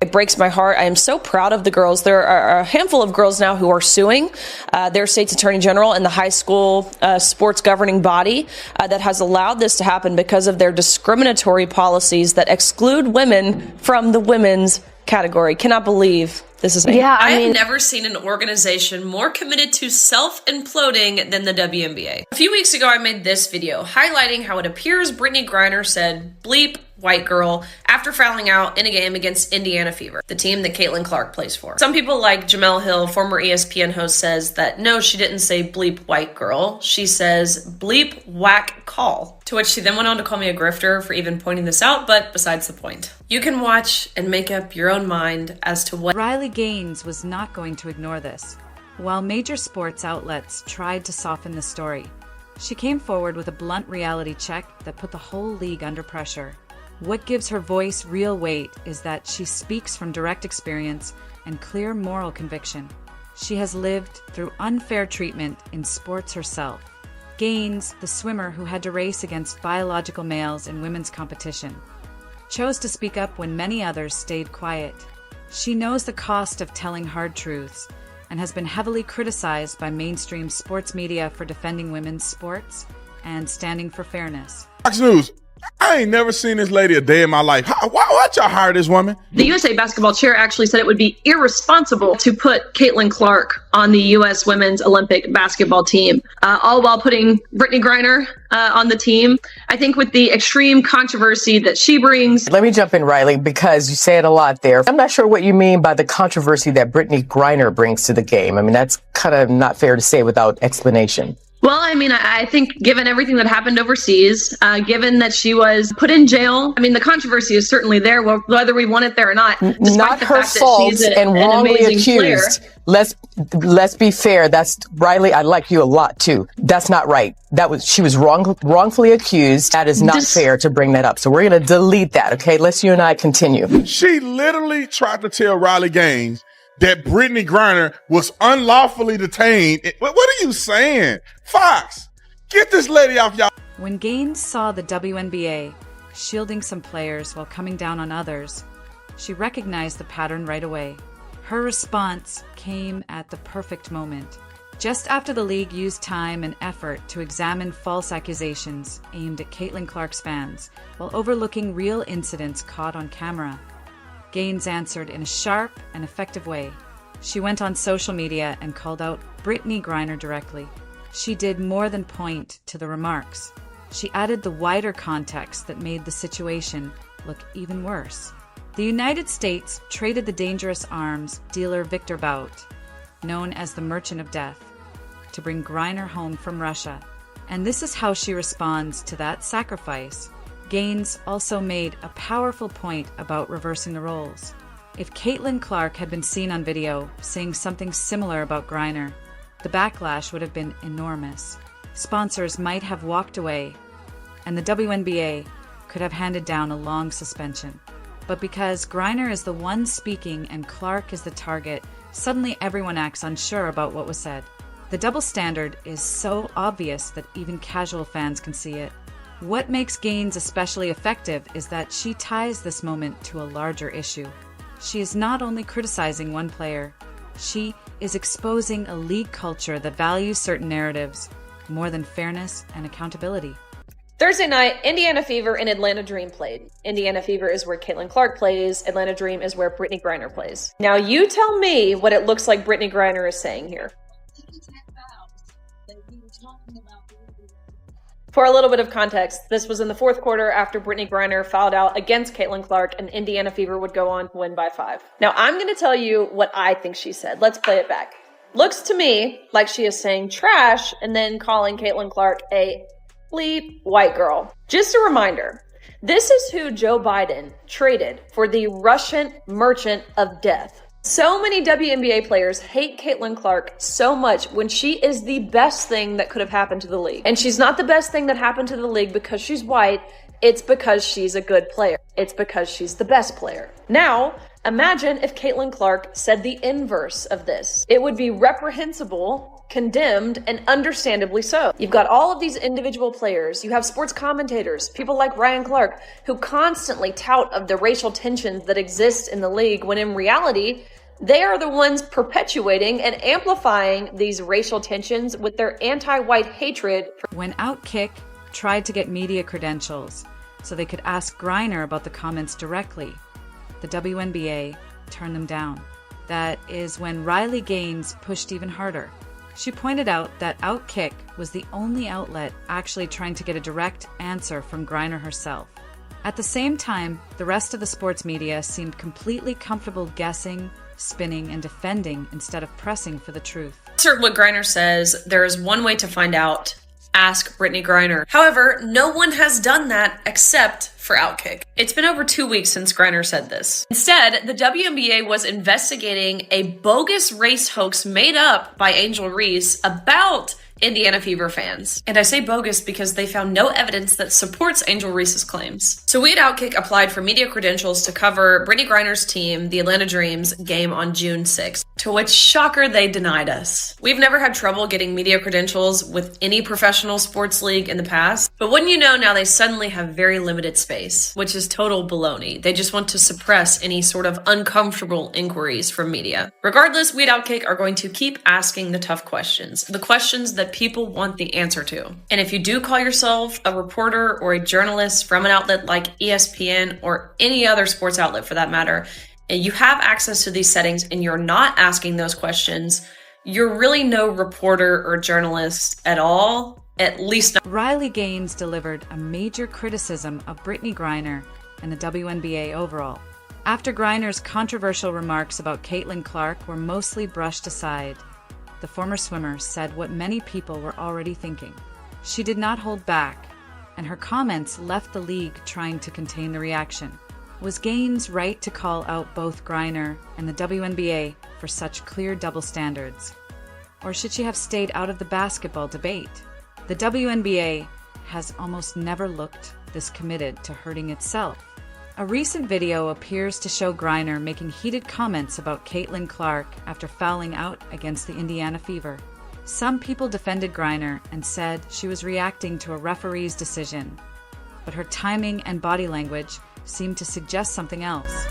It breaks my heart. I am so proud of the girls. There are a handful of girls now who are suing their state's attorney general and the high school sports governing body that has allowed this to happen because of their discriminatory policies that exclude women from the women's category. Cannot believe this is. Yeah, I have never seen an organization more committed to self-imploding than the WNBA. A few weeks ago, I made this video highlighting how it appears Brittney Griner said bleep white girl after fouling out in a game against Indiana Fever, the team that Caitlin Clark plays for. Some people like Jamel Hill, former ESPN host, says that no, she didn't say bleep white girl. She says bleep whack call, to which she then went on to call me a grifter for even pointing this out, but besides the point. You can watch and make up your own mind as to what. Riley Gaines was not going to ignore this. While major sports outlets tried to soften the story, she came forward with a blunt reality check that put the whole league under pressure. What gives her voice real weight is that she speaks from direct experience and clear moral conviction. She has lived through unfair treatment in sports herself. Gaines, the swimmer who had to race against biological males in women's competition, chose to speak up when many others stayed quiet. She knows the cost of telling hard truths and has been heavily criticized by mainstream sports media for defending women's sports and standing for fairness. Fox News. I ain't never seen this lady a day in my life. Why'd y'all hire this woman? The USA basketball chair actually said it would be irresponsible to put Caitlin Clark on the U.S. women's Olympic basketball team, all while putting Brittney Griner on the team. I think with the extreme controversy that she brings. Let me jump in, Riley, because you say it a lot there. I'm not sure what you mean by the controversy that Brittney Griner brings to the game. I mean, that's kind of not fair to say without explanation. Well, I mean, I think given everything that happened overseas, given that she was put in jail, I mean, the controversy is certainly there, whether we want it there or not. Not her fault and wrongly accused. Let's be fair. That's Riley. I like you a lot too. That's not right. She was wrongfully accused. That is not fair to bring that up. So we're going to delete that. Okay, let's you and I continue. She literally tried to tell Riley Gaines that Brittney Griner was unlawfully detained. What are you saying? Fox, get this lady off y'all. When Gaines saw the WNBA shielding some players while coming down on others, she recognized the pattern right away. Her response came at the perfect moment. Just after the league used time and effort to examine false accusations aimed at Caitlin Clark's fans while overlooking real incidents caught on camera, Gaines answered in a sharp and effective way. She went on social media and called out Brittney Griner directly. She did more than point to the remarks. She added the wider context that made the situation look even worse. The United States traded the dangerous arms dealer Victor Bout, known as the Merchant of Death, to bring Griner home from Russia. And this is how she responds to that sacrifice. Gaines also made a powerful point about reversing the roles. If Caitlin Clark had been seen on video saying something similar about Griner, the backlash would have been enormous. Sponsors might have walked away, and the WNBA could have handed down a long suspension. But because Griner is the one speaking and Clark is the target, suddenly everyone acts unsure about what was said. The double standard is so obvious that even casual fans can see it. What makes Gaines especially effective is that she ties this moment to a larger issue. She is not only criticizing one player, she is exposing a league culture that values certain narratives more than fairness and accountability. Thursday night, Indiana Fever and Atlanta Dream played. Indiana Fever is where Caitlin Clark plays. Atlanta Dream is where Brittney Griner plays. Now you tell me what it looks like Brittney Griner is saying here. For a little bit of context, this was in the fourth quarter after Brittney Griner fouled out against Caitlin Clark and Indiana Fever would go on to win by 5. Now I'm going to tell you what I think she said. Let's play it back. Looks to me like she is saying trash and then calling Caitlin Clark a bleep white girl. Just a reminder, this is who Joe Biden traded for the Russian Merchant of Death. So many WNBA players hate Caitlin Clark so much when she is the best thing that could have happened to the league. And she's not the best thing that happened to the league because she's white. It's because she's a good player. It's because she's the best player. Now, Imagine if Caitlin Clark said the inverse of this. It would be reprehensible, condemned, and understandably so. You've got all of these individual players. You have sports commentators, people like Ryan Clark, who constantly tout of the racial tensions that exist in the league, when in reality, they are the ones perpetuating and amplifying these racial tensions with their anti-white hatred. When Outkick tried to get media credentials so they could ask Griner about the comments directly, the WNBA turned them down. That is when Riley Gaines pushed even harder. She pointed out that Outkick was the only outlet actually trying to get a direct answer from Griner herself. At the same time, the rest of the sports media seemed completely comfortable guessing, spinning, and defending instead of pressing for the truth. Answer what Griner says, there is one way to find out. Ask Brittney Griner. However, no one has done that except for Outkick. It's been over 2 weeks since Griner said this. Instead, the WNBA was investigating a bogus race hoax made up by Angel Reese about Indiana Fever fans. And I say bogus because they found no evidence that supports Angel Reese's claims. So we at Outkick applied for media credentials to cover Brittney Griner's team, the Atlanta Dreams, game on June 6th. To which, shocker, they denied us. We've never had trouble getting media credentials with any professional sports league in the past, but wouldn't you know, now they suddenly have very limited space, which is total baloney. They just want to suppress any sort of uncomfortable inquiries from media. Regardless, we at Outkick are going to keep asking the tough questions, the questions that people want the answer to. And if you do call yourself a reporter or a journalist from an outlet like ESPN or any other sports outlet for that matter, and you have access to these settings and you're not asking those questions, you're really no reporter or journalist at all, at least not. Riley Gaines delivered a major criticism of Brittney Griner and the WNBA overall. After Griner's controversial remarks about Caitlin Clark were mostly brushed aside, the former swimmer said what many people were already thinking. She did not hold back, and her comments left the league trying to contain the reaction. Was Gaines right to call out both Griner and the WNBA for such clear double standards? Or should she have stayed out of the basketball debate? The WNBA has almost never looked this committed to hurting itself. A recent video appears to show Griner making heated comments about Caitlin Clark after fouling out against the Indiana Fever. Some people defended Griner and said she was reacting to a referee's decision, but her timing and body language seemed to suggest something else.